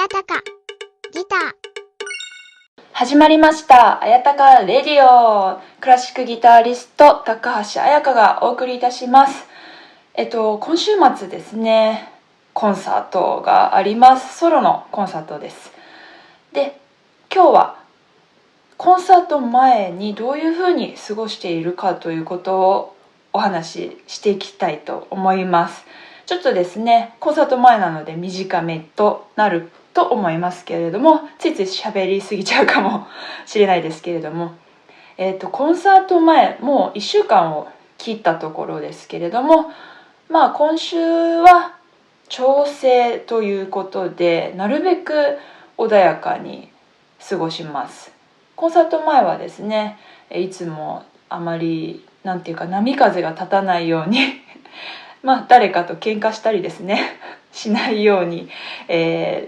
やたかギター。始まりましたあやたかレディオ。クラシックギタリスト高橋彩香がお送りいたします。今週末ですね、コンサートがあります。ソロのコンサートです。で、今日はコンサート前にどういうふうに過ごしているかということをお話ししていきたいと思います。ちょっとですね、コンサート前なので短めとなると思いますけれども、ついつい喋りすぎちゃうかもしれないですけれども、コンサート前もう1週間を切ったところですけれども、今週は調整ということで、なるべく穏やかに過ごします。コンサート前はですね、いつもあまりなんていうか波風が立たないように誰かと喧嘩したりですねしないように、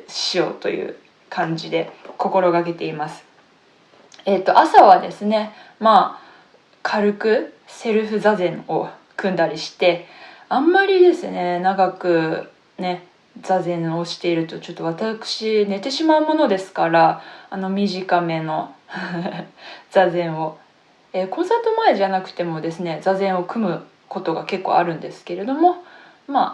しようという感じで心がけています。朝はですね、軽くセルフ座禅を組んだりして、あんまりですね長くね座禅をしているとちょっと私寝てしまうものですから、短めの座禅を、コンサート前じゃなくてもですね座禅を組むことが結構あるんですけれども、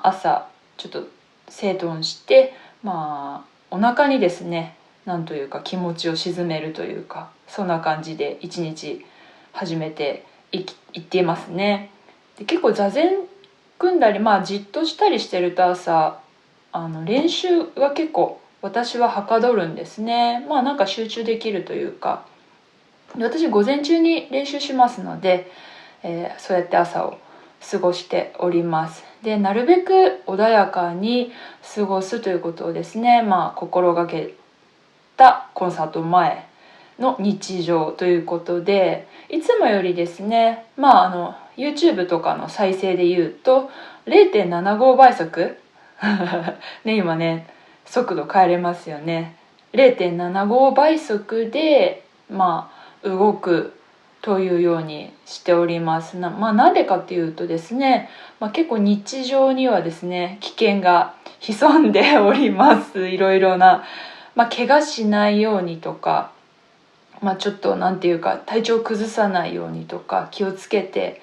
朝ちょっと整頓して、お腹にですねなんというか気持ちを鎮めるというか、そんな感じで一日始めていっていますね。で、結構座禅組んだり、じっとしたりしてると朝練習は結構私ははかどるんですね。なんか集中できるというか、私午前中に練習しますので、そうやって朝を過ごしております。で、なるべく穏やかに過ごすということをですね、心がけたコンサート前の日常ということで、いつもよりですね、YouTube とかの再生で言うと 0.75 倍速ね、今ね速度変えれますよね。 0.75 倍速で動くというようにしております。なんでかっていうとですね、結構日常にはですね危険が潜んでおります。いろいろな、怪我しないようにとか、ちょっとなんていうか体調を崩さないようにとか気をつけて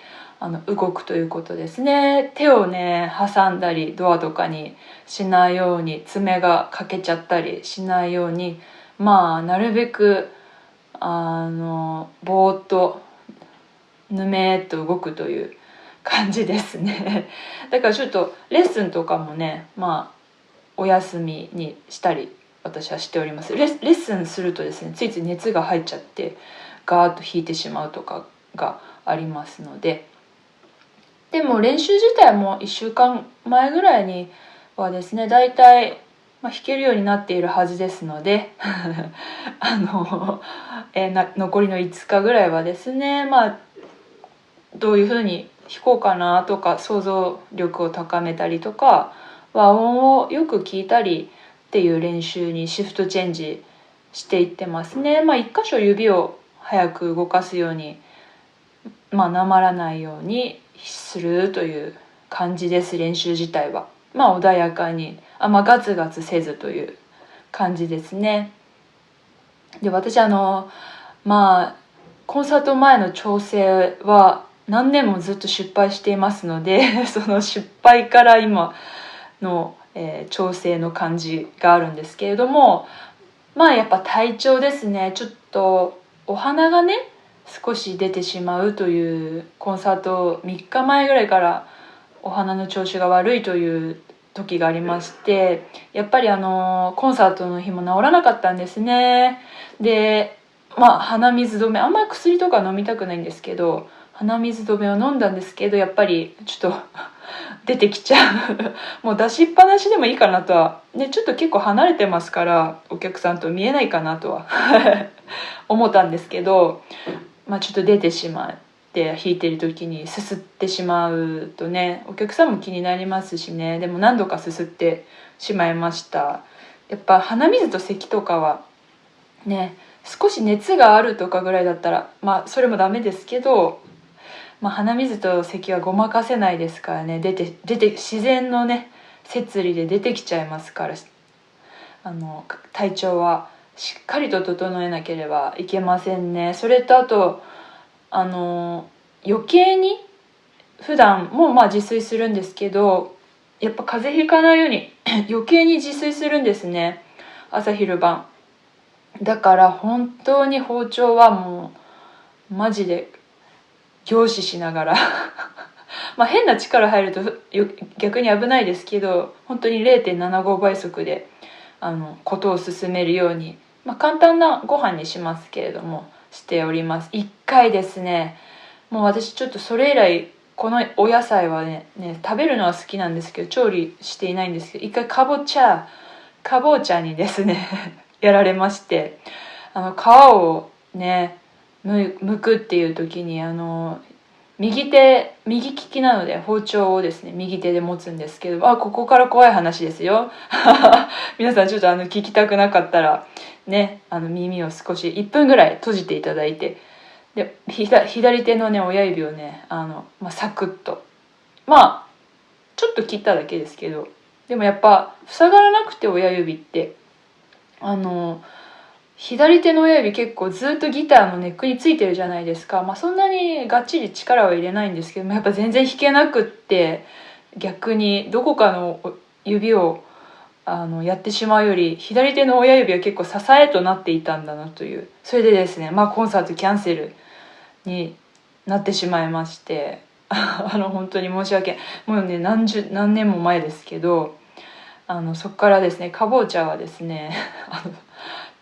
動くということですね。手をね挟んだりドアとかにしないように、爪が欠けちゃったりしないように、なるべくぼーっとぬめーっと動くという感じですね。だからちょっとレッスンとかもね、お休みにしたり私はしております。レッスンするとですね、ついつい熱が入っちゃってガーッと引いてしまうとかがありますので、でも練習自体も1週間前ぐらいにはですねだいたい弾けるようになっているはずですので残りの5日ぐらいはですね、どういうふうに弾こうかなとか、想像力を高めたりとか、和音をよく聞いたりっていう練習にシフトチェンジしていってますね。一箇所指を早く動かすように、なまらないようにするという感じです。練習自体は穏やかに、ガツガツせずという感じですね。で、私コンサート前の調整は何年もずっと失敗していますのでその失敗から今の、調整の感じがあるんですけれども、やっぱ体調ですね。ちょっとお鼻がね少し出てしまうという、コンサート3日前ぐらいからお鼻の調子が悪いという時がありまして、やっぱりコンサートの日も治らなかったんですね。で、鼻水止め、あんまり薬とか飲みたくないんですけど、鼻水止めを飲んだんですけど、やっぱりちょっと出てきちゃうもう出しっぱなしでもいいかなとは、ね、ちょっと結構離れてますからお客さんと見えないかなとは思ったんですけど、ちょっと出てしまって弾いてる時にすすってしまうとね、お客さんも気になりますしね。でも何度かすすってしまいました。やっぱ鼻水と咳とかはね、少し熱があるとかぐらいだったらそれもダメですけど、鼻水と咳はごまかせないですからね。出て自然のね摂理で出てきちゃいますから、体調はしっかりと整えなければいけませんね。それとあと余計に普段も自炊するんですけど、やっぱ風邪ひかないように余計に自炊するんですね、朝昼晩。だから本当に包丁はもうマジで凝視しながら変な力入ると逆に危ないですけど、本当に 0.75 倍速でことを進めるように、簡単なご飯にしますけれどもしております。一回ですね、もう私ちょっとそれ以来このお野菜はね食べるのは好きなんですけど調理していないんですけど、一回かぼちゃにですねやられまして、皮をね剥くっていう時に右利きなので包丁をですね右手で持つんですけど、ここから怖い話ですよ皆さんちょっと聞きたくなかったらね耳を少し1分ぐらい閉じていただいて、で左手のね親指をねサクッとちょっと切っただけですけど、でもやっぱ塞がらなくて親指って左手の親指結構ずっとギターのネックについてるじゃないですか。そんなにがっちり力は入れないんですけども、やっぱ全然弾けなくって、逆にどこかの指をやってしまうより左手の親指は結構支えとなっていたんだなという。それでですねコンサートキャンセルになってしまいまして本当に申し訳もうね何年も前ですけど、そこからですねかぼちゃはですね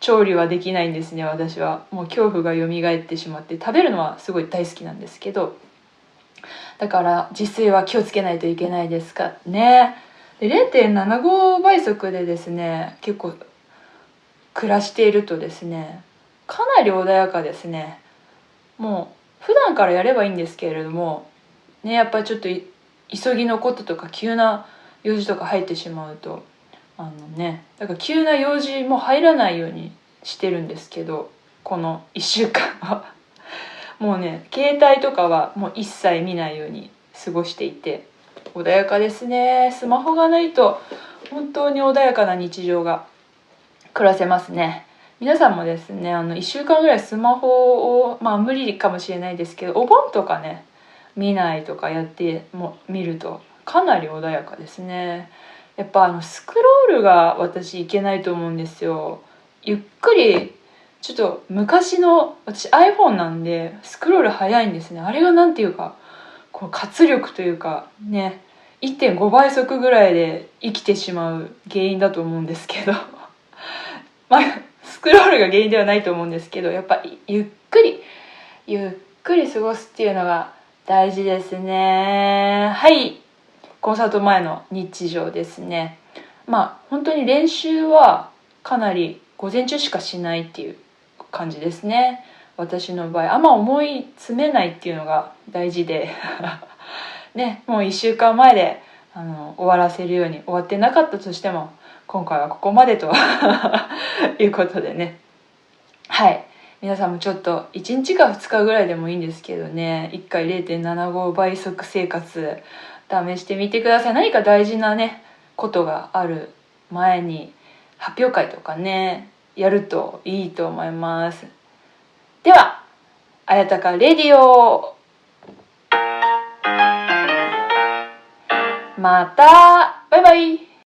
調理はできないんですね。私はもう恐怖が蘇ってしまって、食べるのはすごい大好きなんですけど、だから自炊は気をつけないといけないですかね。で 0.75 倍速でですね結構暮らしているとですねかなり穏やかですね。もう普段からやればいいんですけれどもね、やっぱりちょっと急ぎのこととか急な用事とか入ってしまうとだから急な用事も入らないようにしてるんですけど、この1週間はもうね携帯とかはもう一切見ないように過ごしていて穏やかですね。スマホがないと本当に穏やかな日常が暮らせますね。皆さんもですね1週間ぐらいスマホを無理かもしれないですけど、お盆とかね見ないとかやって見るとかなり穏やかですね。やっぱスクロールが私いけないと思うんですよ。ゆっくりちょっと昔の私 iPhone なんでスクロール早いんですね。あれがなんていうかこう活力というかね 1.5 倍速ぐらいで生きてしまう原因だと思うんですけどスクロールが原因ではないと思うんですけど、やっぱゆっくり過ごすっていうのが大事ですね。はい、コンサート前の日常ですね。本当に練習はかなり午前中しかしないっていう感じですね。私の場合思い詰めないっていうのが大事でね、もう1週間前で終わらせるように、終わってなかったとしても今回はここまでということでね、はい、皆さんもちょっと1日か2日ぐらいでもいいんですけどね、1回 0.75 倍速生活試してみてください。何か大事なねことがある前に発表会とかねやるといいと思います。ではあやたかレディオ、またバイバイ。